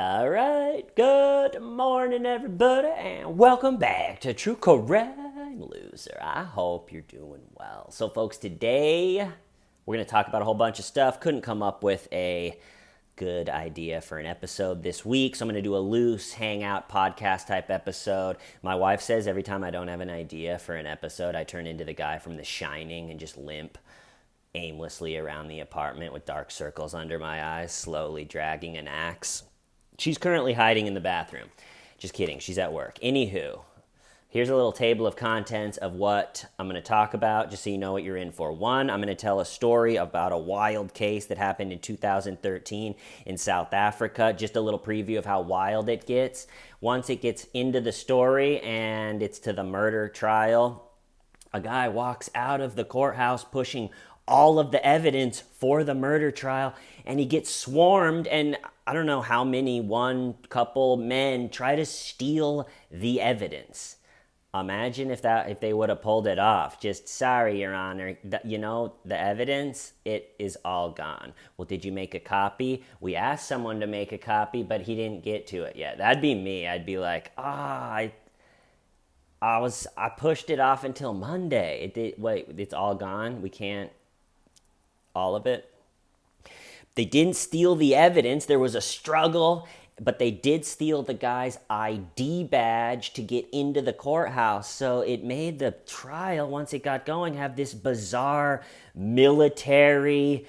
All right, good morning, everybody, and welcome back to True Crime Loser. I hope you're doing well. So, folks, today we're going to talk about a whole bunch of stuff. Couldn't come up with a good idea for an episode this week, so I'm going to do a loose hangout podcast type episode. My wife says every time I don't have an idea for an episode, I turn into the guy from The Shining and just limp aimlessly around the apartment with dark circles under my eyes, slowly dragging an axe. She's currently hiding in the bathroom. Just kidding, she's at work. Anywho, here's a little table of contents of what I'm going to talk about, just so you know what you're in for. One, I'm going to tell a story about a wild case that happened in 2013 in South Africa. Just a little preview of how wild it gets. Once it gets into the story and it's to the murder trial, a guy walks out of the courthouse pushing all of the evidence for the murder trial, and he gets swarmed, and I don't know how many, one couple men try to steal the evidence. Imagine if they would have pulled it off. Just, sorry, Your Honor, the evidence, it is all gone. Well, did you make a copy? We asked someone to make a copy, but he didn't get to it yet. That'd be me. I'd be like, I pushed it off until Monday. It's all gone? We can't, all of it? They didn't steal the evidence. There was a struggle, but they did steal the guy's ID badge to get into the courthouse. So it made the trial, once it got going, have this bizarre military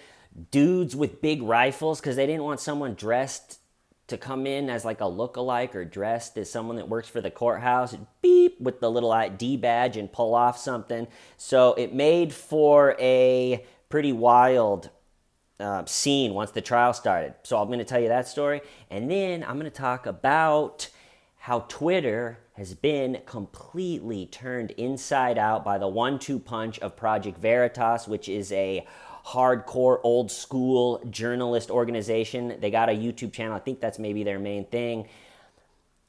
dudes with big rifles, because they didn't want someone dressed to come in as like a lookalike or dressed as someone that works for the courthouse, beep, with the little ID badge and pull off something. So it made for a pretty wild scene once the trial started. So I'm going to tell you that story, and then I'm going to talk about how Twitter has been completely turned inside out by the 1-2 punch of Project Veritas, which is a hardcore old school journalist organization. They got a YouTube channel. I think that's maybe their main thing.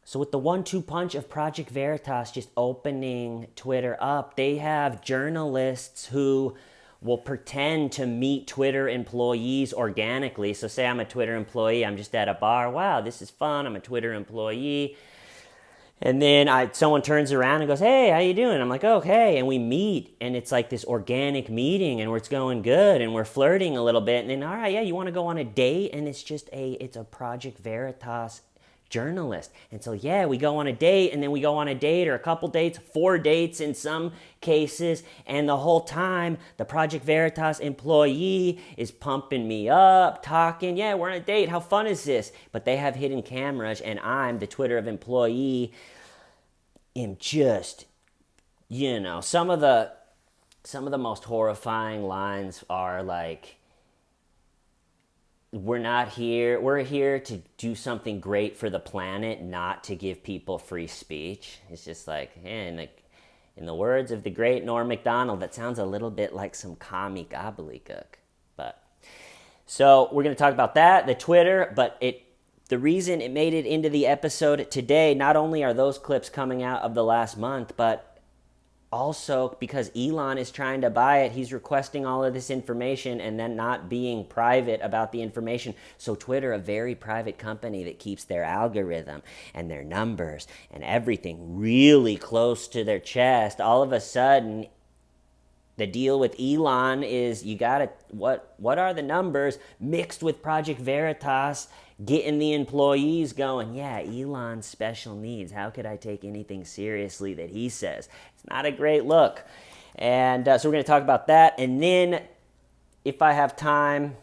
So with the 1-2 punch of Project Veritas just opening Twitter up, they have journalists who will pretend to meet Twitter employees organically. So say I'm a Twitter employee, I'm just at a bar, wow, this is fun, I'm a Twitter employee. And then someone turns around and goes, hey, how you doing? I'm like, okay, and we meet, and it's like this organic meeting, and it's going good, and we're flirting a little bit, and then, all right, yeah, you want to go on a date? And it's a Project Veritas journalist. And so, yeah, we go on a date, and then we go on a date or a couple dates, 4 dates in some cases, and the whole time the Project Veritas employee is pumping me up, talking, yeah, we're on a date, how fun is this? But they have hidden cameras, and I'm the Twitter of employee, am just, some of the most horrifying lines are like, we're here to do something great for the planet, not to give people free speech. It's just like, in the words of the great Norm Macdonald, that sounds a little bit like some commie gobbledygook. But so we're going to talk about that, the Twitter, but the reason it made it into the episode today, not only are those clips coming out of the last month, but also because Elon is trying to buy it, he's requesting all of this information and then not being private about the information. So Twitter, a very private company that keeps their algorithm and their numbers and everything really close to their chest, all of a sudden, the deal with Elon is what are the numbers mixed with Project Veritas, getting the employees going, yeah, Elon's special needs. How could I take anything seriously that he says? It's not a great look. And so we're going to talk about that. And then if I have time,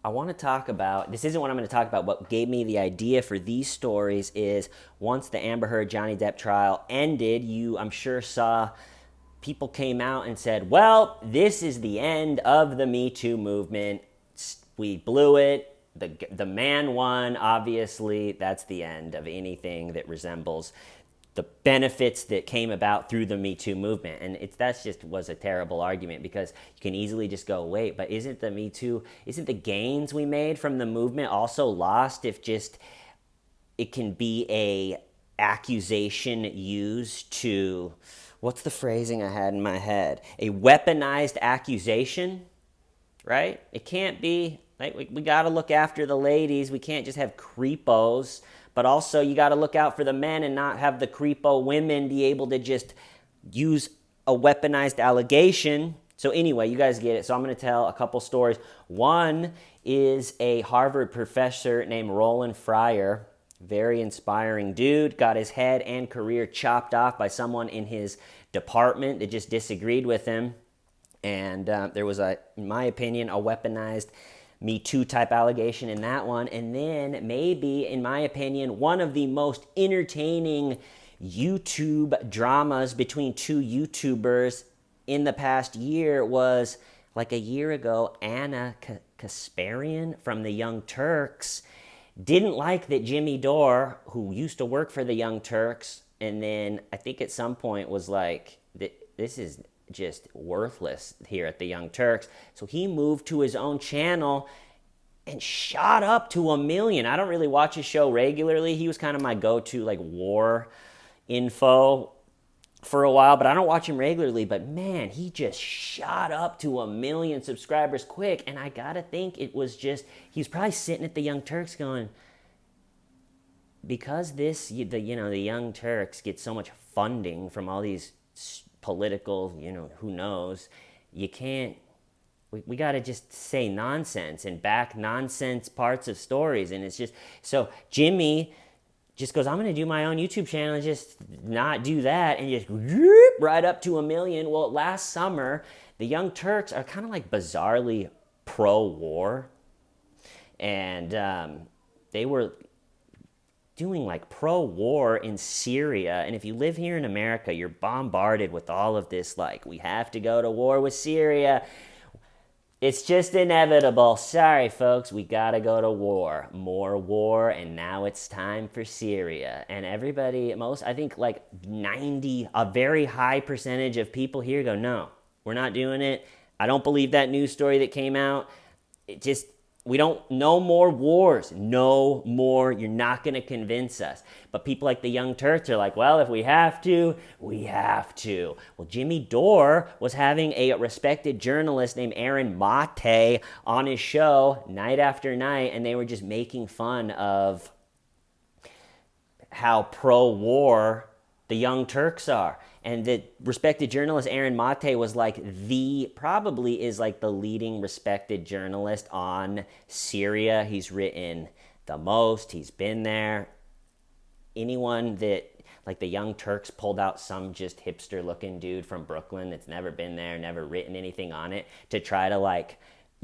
I want to talk about, this isn't what I'm going to talk about. What gave me the idea for these stories is once the Amber Heard Johnny Depp trial ended, I'm sure saw people came out and said, well, this is the end of the Me Too movement. We blew it. The man won, obviously. That's the end of anything that resembles the benefits that came about through the Me Too movement. And that just was a terrible argument, because you can easily just go, wait, but isn't the gains we made from the movement also lost if just it can be a accusation used to, what's the phrasing I had in my head? A weaponized accusation, right? It can't be Like, we got to look after the ladies. We can't just have creepos. But also, you got to look out for the men and not have the creepo women be able to just use a weaponized allegation. So anyway, you guys get it. So I'm going to tell a couple stories. One is a Harvard professor named Roland Fryer. Very inspiring dude. Got his head and career chopped off by someone in his department that just disagreed with him. And there was, in my opinion, a weaponized Me Too type allegation in that one. And then maybe, in my opinion, one of the most entertaining YouTube dramas between two YouTubers in the past year was, like a year ago, Anna Kasparian from the Young Turks didn't like that Jimmy Dore, who used to work for the Young Turks, and then I think at some point was like, this is just worthless here at the Young Turks. So he moved to his own channel and shot up to 1 million. I don't really watch his show regularly. He was kind of my go-to like war info for a while, but I don't watch him regularly. But man, he just shot up to 1 million subscribers quick. And I gotta think it was just, he's probably sitting at the Young Turks going, because the Young Turks get so much funding from all these political, who knows, you can't, we got to just say nonsense and back nonsense parts of stories. And it's just, so Jimmy just goes, I'm going to do my own YouTube channel and just not do that, and just right up to 1 million. Well, last summer, the Young Turks are kind of like bizarrely pro-war, and they were doing like pro-war in Syria. And if you live here in America, you're bombarded with all of this, like, we have to go to war with Syria. It's just inevitable. Sorry, folks, we gotta go to war. More war, and now it's time for Syria. And everybody, I think like 90, a very high percentage of people here go, no, we're not doing it. I don't believe that news story that came out. We don't, no more wars, no more. You're not going to convince us. But people like the Young Turks are like, well, if we have to, we have to. Well, Jimmy Dore was having a respected journalist named Aaron Mate on his show night after night, and they were just making fun of how pro-war the Young Turks are. And the respected journalist Aaron Mate was like probably is like the leading respected journalist on Syria. He's written the most. He's been there. Anyone that, like the Young Turks pulled out some just hipster looking dude from Brooklyn that's never been there, never written anything on it, to try to like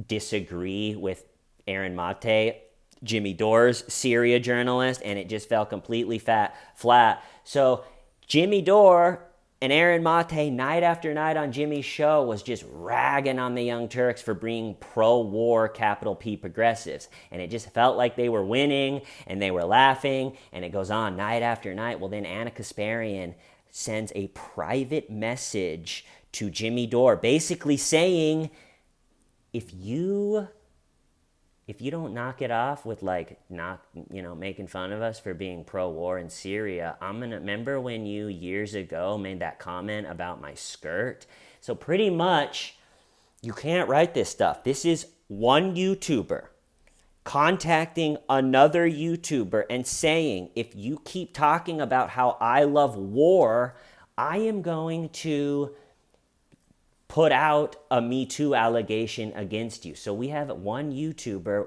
disagree with Aaron Mate, Jimmy Dore's Syria journalist, and it just fell completely flat. So Jimmy Dore and Aaron Mate, night after night on Jimmy's show, was just ragging on the Young Turks for being pro-war, capital P progressives. And it just felt like they were winning, and they were laughing, and it goes on night after night. Well, then Anna Kasparian sends a private message to Jimmy Dore, basically saying, if you don't knock it off with like not, making fun of us for being pro-war in Syria, remember when you years ago made that comment about my skirt? So pretty much you can't write this stuff. This is one YouTuber contacting another YouTuber and saying, if you keep talking about how I love war, I am going to put out a Me Too allegation against you. So we have one YouTuber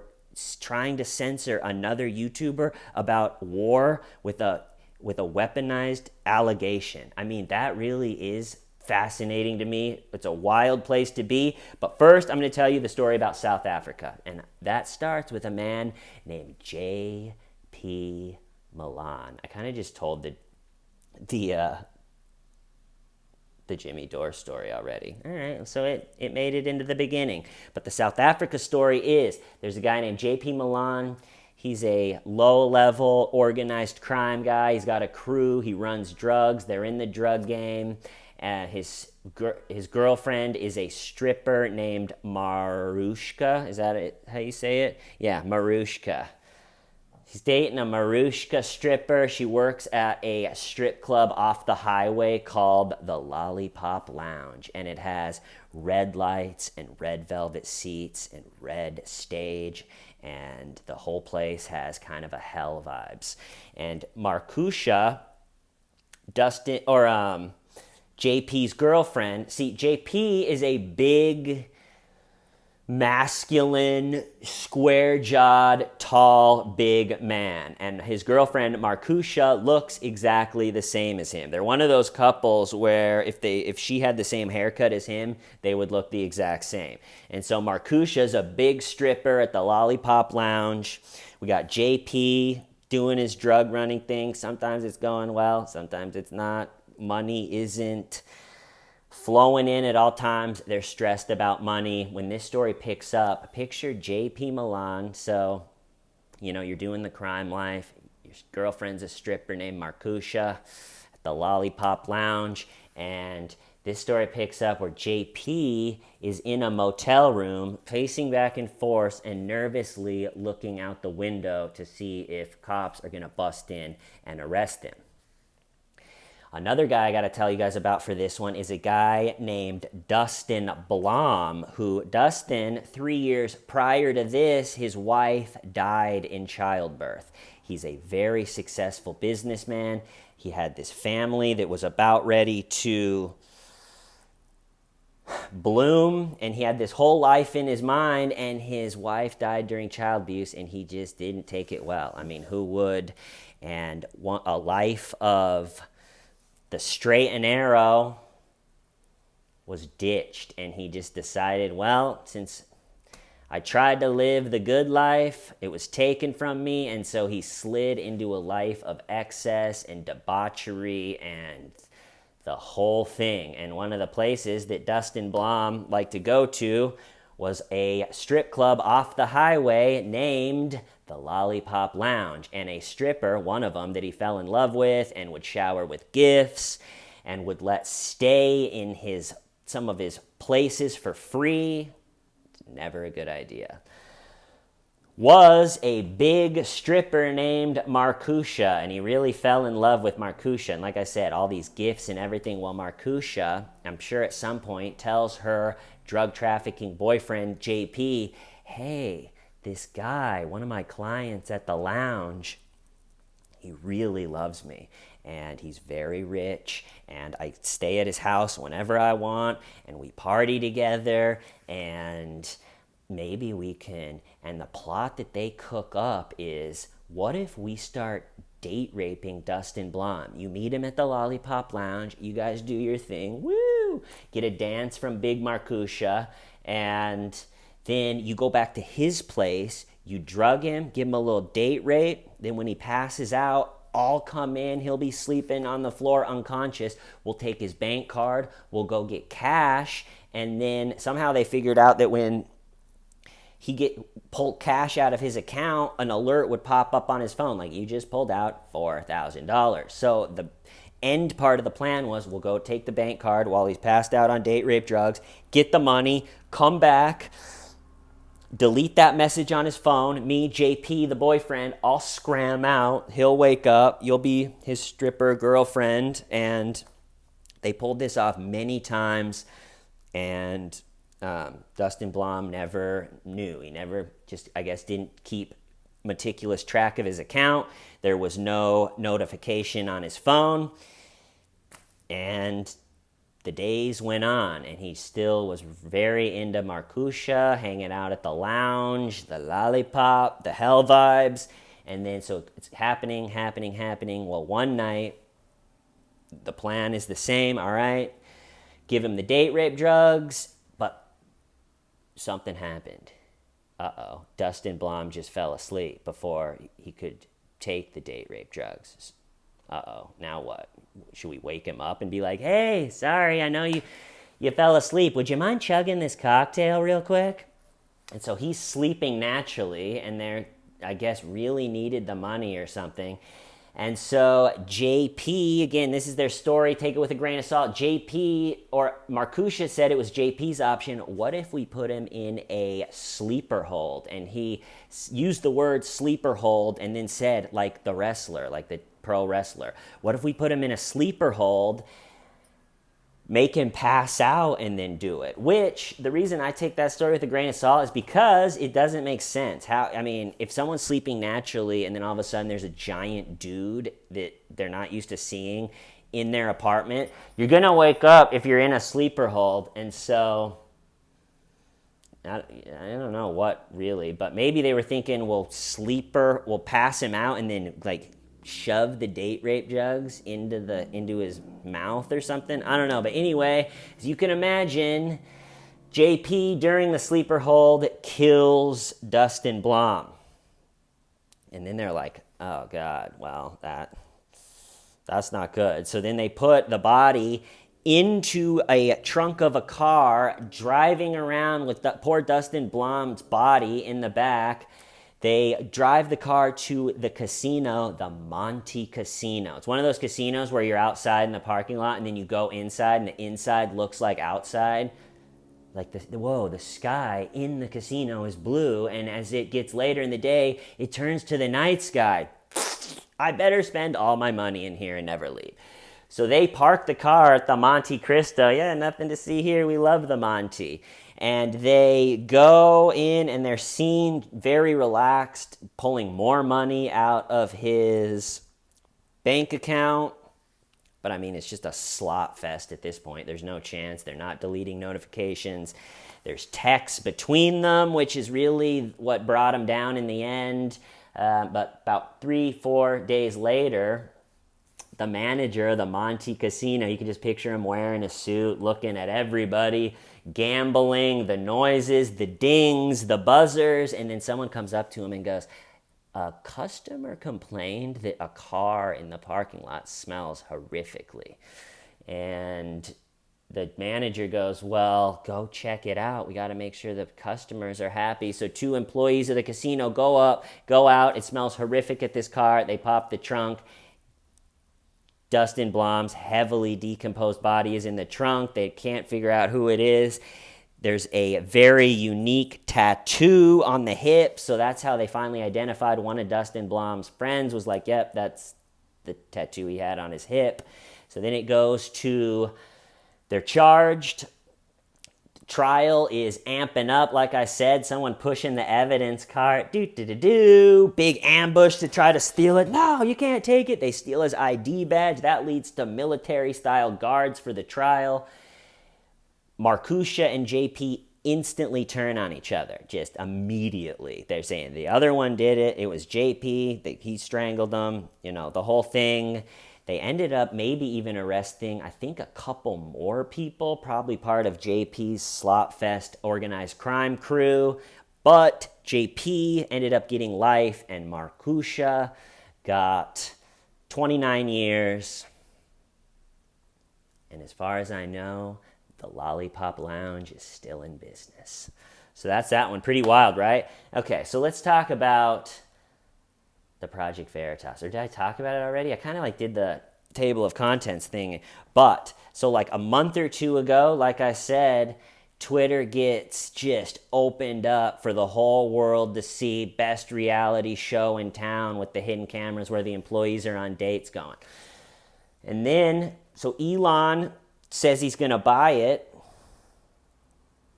trying to censor another YouTuber about war with a weaponized allegation. I mean, that really is fascinating to me. It's a wild place to be. But first, I'm going to tell you the story about South Africa. And that starts with a man named J.P. Milan. I kind of just told the Jimmy Dore story already. All right, so it made it into the beginning. But the South Africa story is, there's a guy named J.P. Milan. He's a low-level organized crime guy. He's got a crew. He runs drugs. They're in the drug game. His girlfriend is a stripper named Marushka. Is that how you say it? Yeah, Marushka. He's dating a Marushka stripper. She works at a strip club off the highway called the Lollipop Lounge. And it has red lights and red velvet seats and red stage. And the whole place has kind of a hell vibes. And Markusha, JP's girlfriend. See, JP is a big, masculine, square-jawed, tall, big man. And his girlfriend, Markusha, looks exactly the same as him. They're one of those couples where if she had the same haircut as him, they would look the exact same. And so Markusha's a big stripper at the Lollipop Lounge. We got JP doing his drug running thing. Sometimes it's going well, sometimes it's not. Money isn't flowing in at all times. They're stressed about money. When this story picks up, picture JP Milan. So, you're doing the crime life. Your girlfriend's a stripper named Markusha at the Lollipop Lounge. And this story picks up where JP is in a motel room, pacing back and forth and nervously looking out the window to see if cops are going to bust in and arrest him. Another guy I got to tell you guys about for this one is a guy named Dustin Blom, who 3 years prior to this, his wife died in childbirth. He's a very successful businessman. He had this family that was about ready to bloom, and he had this whole life in his mind, and his wife died during child abuse, and he just didn't take it well. I mean, who would? And a life of the straight and narrow was ditched, and he just decided, well, since I tried to live the good life, it was taken from me, and so he slid into a life of excess and debauchery and the whole thing. And one of the places that Dustin Blom liked to go to was a strip club off the highway named the Lollipop Lounge. And a stripper, one of them that he fell in love with and would shower with gifts and would let stay in some of his places for free, never a good idea, was a big stripper named Markusha. And he really fell in love with Markusha. And like I said, all these gifts and everything. Well, Markusha, I'm sure at some point, tells her drug trafficking boyfriend, JP, hey, this guy, one of my clients at the lounge, he really loves me. And he's very rich, and I stay at his house whenever I want, and we party together, and maybe we can. And the plot that they cook up is, what if we start date raping Dustin Blom? You meet him at the Lollipop Lounge, you guys do your thing, woo! Get a dance from Big Markusha, and then you go back to his place, you drug him, give him a little date rape, then when he passes out, I'll come in, he'll be sleeping on the floor unconscious, we'll take his bank card, we'll go get cash, and then somehow they figured out that when he pulled cash out of his account, an alert would pop up on his phone, like, you just pulled out $4,000. So the end part of the plan was, we'll go take the bank card while he's passed out on date rape drugs, get the money, come back, delete that message on his phone. Me, JP, the boyfriend, I'll scram out. He'll wake up. You'll be his stripper girlfriend. And they pulled this off many times. And Dustin Blom never knew. He never didn't keep meticulous track of his account. There was no notification on his phone. And the days went on, and he still was very into Markusha, hanging out at the lounge, the lollipop, the hell vibes. And then so it's happening. Well, one night, the plan is the same, all right? Give him the date rape drugs, but something happened. Dustin Blom just fell asleep before he could take the date rape drugs. Now what? Should we wake him up and be like, hey, sorry, I know you fell asleep. Would you mind chugging this cocktail real quick? And so he's sleeping naturally, and they're, I guess, really needed the money or something. And so JP, again, this is their story, take it with a grain of salt. JP, or Markusha said it was JP's option. What if we put him in a sleeper hold? And he used the word sleeper hold and then said, like the wrestler, like the pro wrestler. What if we put him in a sleeper hold, make him pass out and then do it? Which, the reason I take that story with a grain of salt is because it doesn't make sense. If someone's sleeping naturally and then all of a sudden there's a giant dude that they're not used to seeing in their apartment, you're going to wake up if you're in a sleeper hold. And so, I don't know what really, but maybe they were thinking, we'll pass him out and then like shove the date rape jugs into his mouth or something. I don't know. But anyway, as you can imagine, JP during the sleeper hold kills Dustin Blom. And then they're like, oh God, well, that's not good. So then they put the body into a trunk of a car, driving around with poor Dustin Blom's body in the back. They drive the car to the casino, the Monte Casino. It's one of those casinos where you're outside in the parking lot and then you go inside and the inside looks like outside. Like, the sky in the casino is blue, and as it gets later in the day, it turns to the night sky. I better spend all my money in here and never leave. So they park the car at the Monte Cristo. Yeah, nothing to see here. We love the Monte. And they go in and they're seen very relaxed, pulling more money out of his bank account. But I mean, it's just a slot fest at this point. There's no chance. They're not deleting notifications. There's texts between them, which is really what brought him down in the end. But about 3-4 days later, the manager of the Monte Casino, you can just picture him wearing a suit, looking at everybody, gambling, the noises, the dings, the buzzers, and then someone comes up to him and goes, a customer complained that a car in the parking lot smells horrifically. And the manager goes, well, go check it out. We got to make sure the customers are happy. So 2 employees of the casino go out. It smells horrific at this car. They pop the trunk. Dustin Blom's heavily decomposed body is in the trunk. They can't figure out who it is. There's a very unique tattoo on the hip, so that's how they finally identified one of Dustin Blom's friends, was like, yep, that's the tattoo he had on his hip. So then it goes to, they're charged. Trial is amping up, like I said, someone pushing the evidence cart, big ambush to try to steal it. No, you can't take it. They steal his ID badge. That leads to military-style guards for the trial. Markusha and JP instantly turn on each other, just immediately. They're saying the other one did it. It was JP. He strangled them. The whole thing. They ended up maybe even arresting, I think, a couple more people, probably part of JP's Slopfest organized crime crew. But JP ended up getting life, and Markusha got 29 years. And as far as I know, the Lollipop Lounge is still in business. So that's that one. Pretty wild, right? Okay, so let's talk about the Project Veritas. Or did I talk about it already? I kind of did the table of contents thing. But, so a month or 2 ago, like I said, Twitter gets just opened up for the whole world to see, best reality show in town with the hidden cameras where the employees are on dates going. And then, so Elon says he's going to buy it.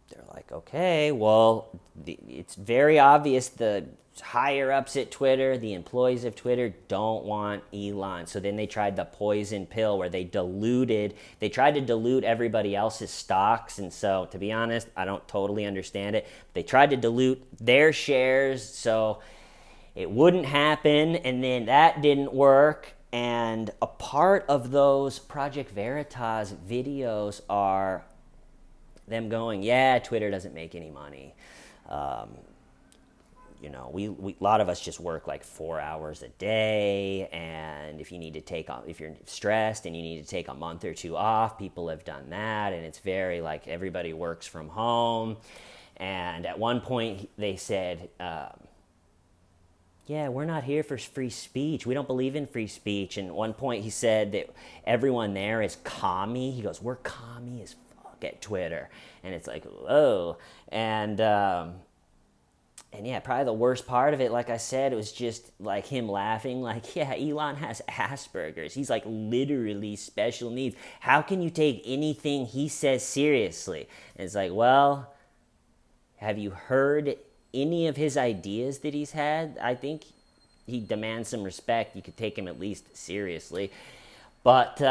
They're like, okay, well, it's very obvious the higher-ups at Twitter, the employees of Twitter, don't want Elon. So then they tried the poison pill where they tried to dilute everybody else's stocks. And so, to be honest, I don't totally understand it. They tried to dilute their shares so it wouldn't happen, and then that didn't work. And a part of those Project Veritas videos are them going, yeah, Twitter doesn't make any money. A lot of us just work 4 hours a day, and if you're stressed and you need to take a month or 2 off, people have done that, and it's very everybody works from home. And at one point they said, yeah, we're not here for free speech. We don't believe in free speech. And at one point he said that everyone there is commie. He goes, we're commie as fuck at Twitter. And it's like, whoa. And yeah, probably the worst part of it, like I said, it was just like him laughing, like, yeah, Elon has Asperger's. He's like literally special needs. How can you take anything he says seriously? And it's like, well, have you heard any of his ideas that he's had? I think he demands some respect. You could take him at least seriously. But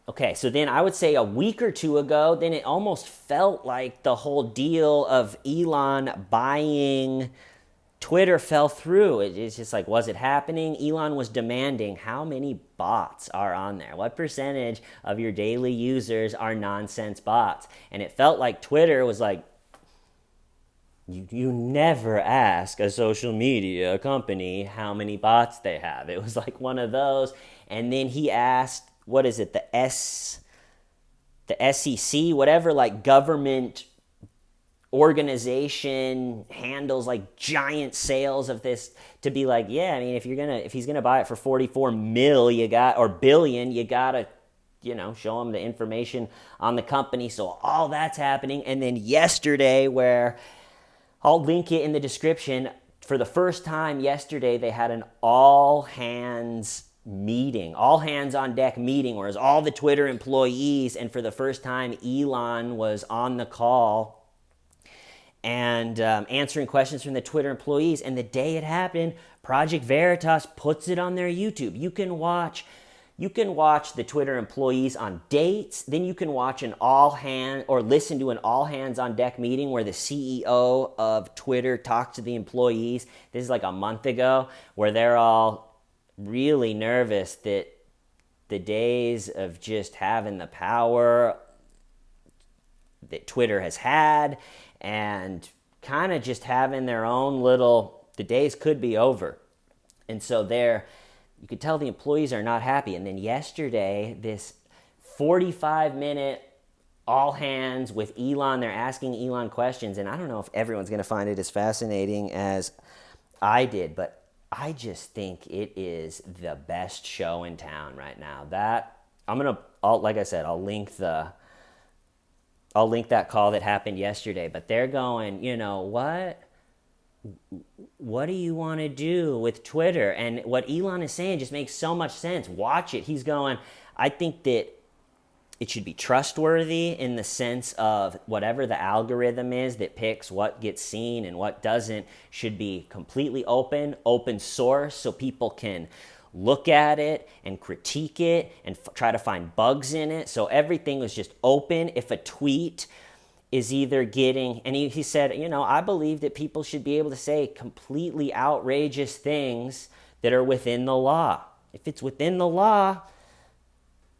okay, so then I would say a week or two ago, then it almost felt like the whole deal of Elon buying Twitter fell through. It's just like, was it happening? Elon was demanding how many bots are on there? What percentage of your daily users are nonsense bots? And it felt like Twitter was like, you never ask a social media company how many bots they have. It was like one of those. And then he asked, what is it, the SEC, whatever, like government organization handles like giant sales of this, to be like, yeah, I mean, if he's gonna buy it for 44 mil, billion, you gotta, show him the information on the company. So all that's happening. And then yesterday, where I'll link it in the description, for the first time yesterday, they had an all hands on deck meeting, whereas all the Twitter employees, and for the first time, Elon was on the call and answering questions from the Twitter employees. And the day it happened, Project Veritas puts it on their YouTube. You can watch the Twitter employees on dates. Then you can watch listen to an all hands on deck meeting where the CEO of Twitter talks to the employees. This is like a month ago, where they're all really nervous that the days of just having the power that Twitter has had and kind of just having their own the days could be over. And so you could tell the employees are not happy. And then yesterday, this 45-minute all hands with Elon, they're asking Elon questions. And I don't know if everyone's going to find it as fascinating as I did, but I just think it is the best show in town right now. Like I said, I'll link that call that happened yesterday. But they're going, what do you want to do with Twitter? And what Elon is saying just makes so much sense. Watch it. He's going, I think that it should be trustworthy in the sense of whatever the algorithm is that picks what gets seen and what doesn't should be completely open source, so people can look at it and critique it and try to find bugs in it. So everything was just open. If a tweet is either getting, and he said, I believe that people should be able to say completely outrageous things that are within the law. If it's within the law,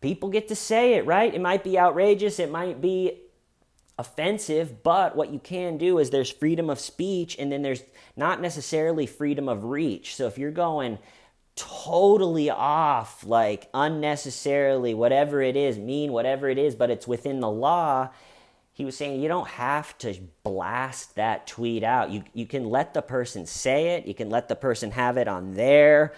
people get to say it, right? It might be outrageous, it might be offensive, but what you can do is there's freedom of speech, and then there's not necessarily freedom of reach. So if you're going totally off, like unnecessarily, whatever it is, but it's within the law, he was saying you don't have to blast that tweet out. You can let the person say it. You can let the person have it on their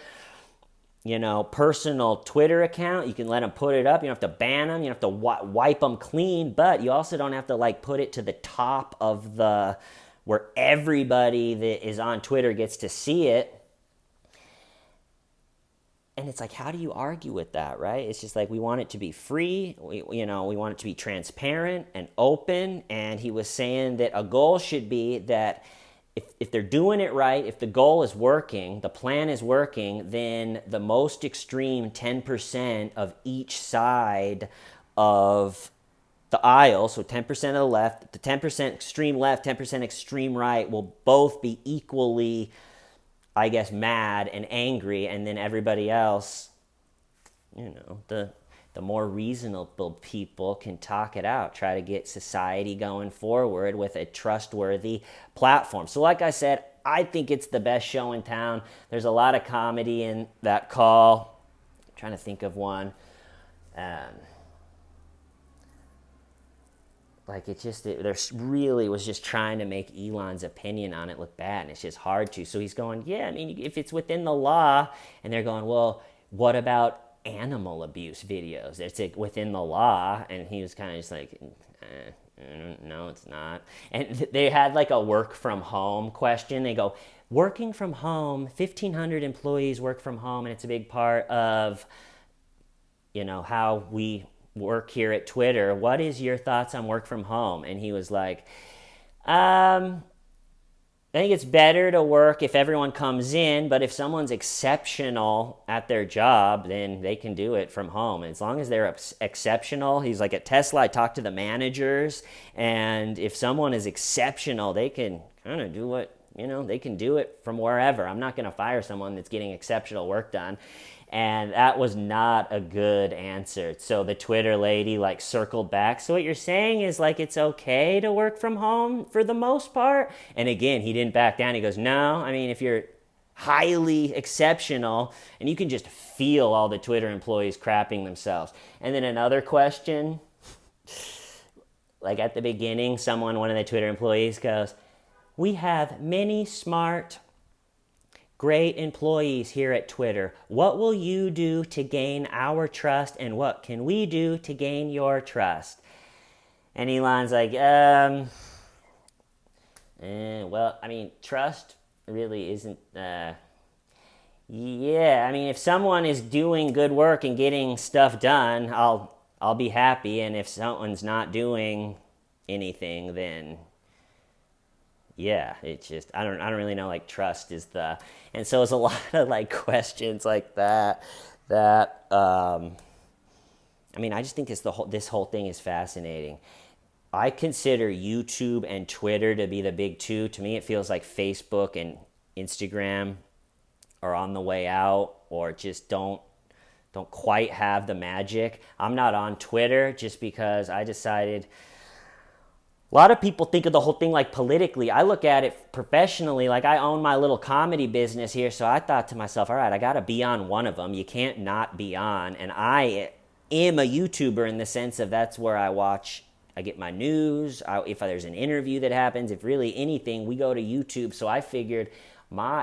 personal Twitter account. You can let them put it up. You don't have to ban them. You don't have to wipe them clean, but you also don't have to put it to the top of where everybody that is on Twitter gets to see it. And it's like, how do you argue with that, right? It's just like, we want it to be free. We want it to be transparent and open. And he was saying that a goal should be that if they're doing it right, if the goal is working, the plan is working, then the most extreme 10% of each side of the aisle, so 10% of the left, the 10% extreme left, 10% extreme right, will both be equally, I guess, mad and angry, and then everybody else, the more reasonable people can talk it out, try to get society going forward with a trustworthy platform. So like I said, I think it's the best show in town. There's a lot of comedy in that call. I'm trying to think of one. like there really was just trying to make Elon's opinion on it look bad, and it's just hard to. So he's going, yeah, I mean, if it's within the law, and they're going, well, what about animal abuse videos? It's like within the law, and he was kind of just like, no, it's not. And they had like a work from home question. They go, working from home, 1,500 employees work from home, and it's a big part of, how we work here at Twitter. What is your thoughts on work from home? And he was like, I think it's better to work if everyone comes in, but if someone's exceptional at their job, then they can do it from home. And as long as they're exceptional, he's like, at Tesla, I talk to the managers, and if someone is exceptional, they can kind of do what, they can do it from wherever. I'm not going to fire someone that's getting exceptional work done. And that was not a good answer. So the Twitter lady like circled back. So what you're saying is like it's okay to work from home for the most part? And again, he didn't back down. He goes, no, I mean, if you're highly exceptional, and you can just feel all the Twitter employees crapping themselves. And then another question, like at the beginning, one of the Twitter employees goes, we have many smart, great employees here at Twitter. What will you do to gain our trust, and what can we do to gain your trust? And Elon's like, well, I mean, trust really isn't, yeah, I mean, if someone is doing good work and getting stuff done, I'll be happy, and if someone's not doing anything, then yeah, it's just, I don't really know, like, trust is and so it's a lot of, like, questions like that, I mean, I just think this whole thing is fascinating. I consider YouTube and Twitter to be the big two. To me, it feels like Facebook and Instagram are on the way out, or just don't quite have the magic. I'm not on Twitter just because I decided. A lot of people think of the whole thing like politically. I look at it professionally, like I own my little comedy business here, so I thought to myself, all right, I got to be on one of them. You can't not be on. And I am a YouTuber in the sense of that's where I get my news. If there's an interview that happens, if really anything, we go to YouTube. So I figured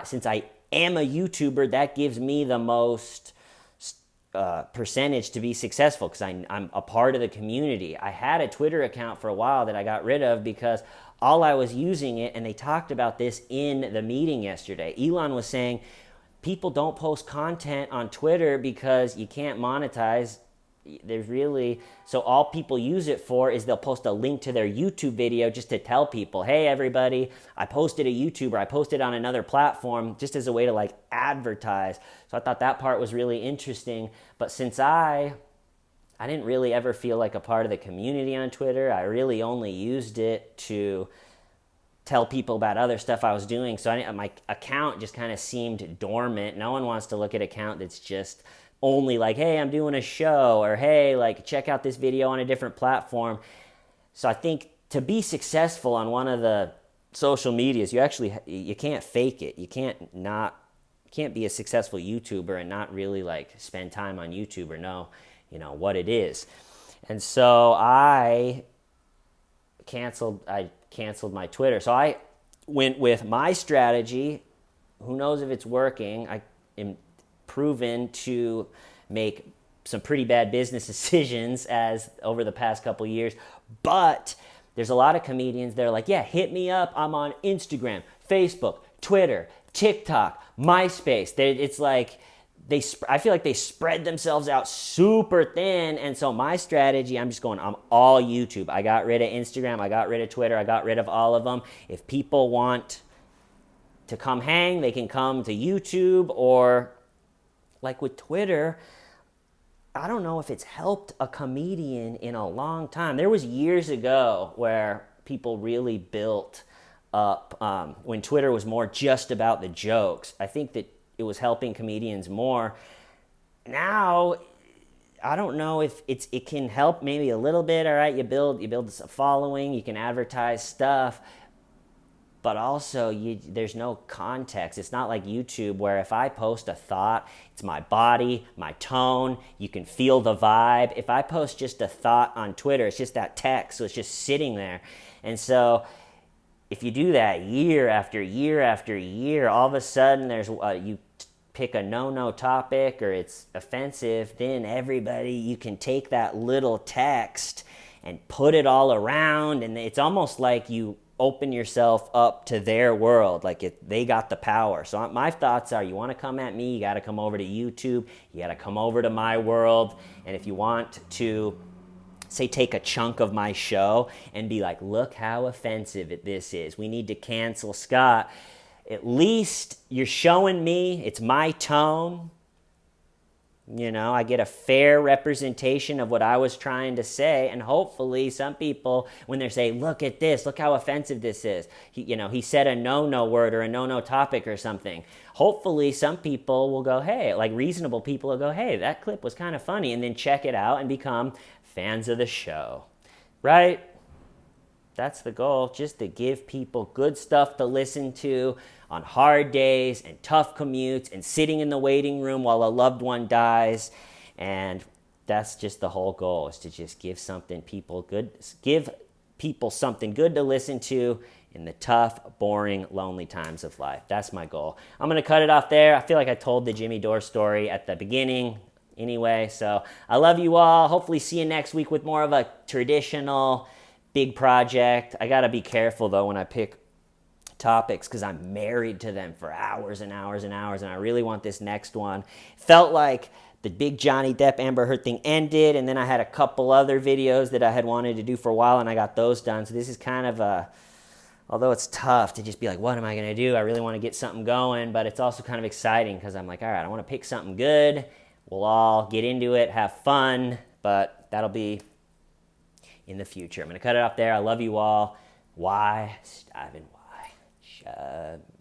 since I am a YouTuber, that gives me the most percentage to be successful because I'm a part of the community. I had a Twitter account for a while that I got rid of because all I was using it, and they talked about this in the meeting yesterday. Elon was saying people don't post content on Twitter because you can't monetize. So all people use it for is they'll post a link to their YouTube video just to tell people, hey, everybody, I posted a YouTuber, I posted on another platform, just as a way to like advertise. So I thought that part was really interesting. But since I didn't really ever feel like a part of the community on Twitter, I really only used it to tell people about other stuff I was doing. So my account just kind of seemed dormant. No one wants to look at an account that's just only like, hey, I'm doing a show, or hey, like, check out this video on a different platform. So I think to be successful on one of the social medias, you can't fake it. You can't be a successful YouTuber and not really like spend time on YouTube or know, what it is. And so I canceled my Twitter. So I went with my strategy. Who knows if it's working? I am proven to make some pretty bad business decisions as over the past couple years, but there's a lot of comedians that are like, yeah, hit me up. I'm on Instagram, Facebook, Twitter, TikTok, MySpace. It's like I feel like they spread themselves out super thin. And so my strategy, I'm all YouTube. I got rid of Instagram. I got rid of Twitter. I got rid of all of them. If people want to come hang, they can come to YouTube, or like with Twitter, I don't know if it's helped a comedian in a long time. There was years ago where people really built up, when Twitter was more just about the jokes. I think that it was helping comedians more. Now, I don't know if it can help maybe a little bit. All right, you build a following, you can advertise stuff. but also there's no context. It's not like YouTube where if I post a thought, it's my body, my tone, you can feel the vibe. If I post just a thought on Twitter, it's just that text, so it's just sitting there. And so if you do that year after year after year, all of a sudden there's you pick a no topic or it's offensive, then everybody, you can take that little text and put it all around, and it's almost like you open yourself up to their world, like they got the power. So my thoughts are, you want to come at me, you got to come over to YouTube, you got to come over to my world, and if you want to, say, take a chunk of my show and be like, look how offensive this is, we need to cancel Scott, at least you're showing me it's my tone. You know, I get a fair representation of what I was trying to say, and hopefully some people, when they're saying, look at this, look how offensive this is, he said a no word or a no topic or something. Hopefully some people will go, hey, like reasonable people will go, hey, that clip was kind of funny, and then check it out and become fans of the show, right? That's the goal, just to give people good stuff to listen to on hard days and tough commutes and sitting in the waiting room while a loved one dies. And that's just the whole goal, is to just give people something good to listen to in the tough, boring, lonely times of life. That's my goal. I'm going to cut it off there. I feel like I told the Jimmy Dore story at the beginning anyway. So I love you all. Hopefully see you next week with more of a traditional big project. I got to be careful though when I pick topics, because I'm married to them for hours and hours and hours, and I really want this next one. Felt like the big Johnny Depp Amber Heard thing ended, and then I had a couple other videos that I had wanted to do for a while, and I got those done. So this is kind of although it's tough to just be like, what am I going to do? I really want to get something going, but it's also kind of exciting because I'm like, all right, I want to pick something good. We'll all get into it, have fun, but that'll be in the future. I'm going to cut it off there. I love you all. Why? Steven, why?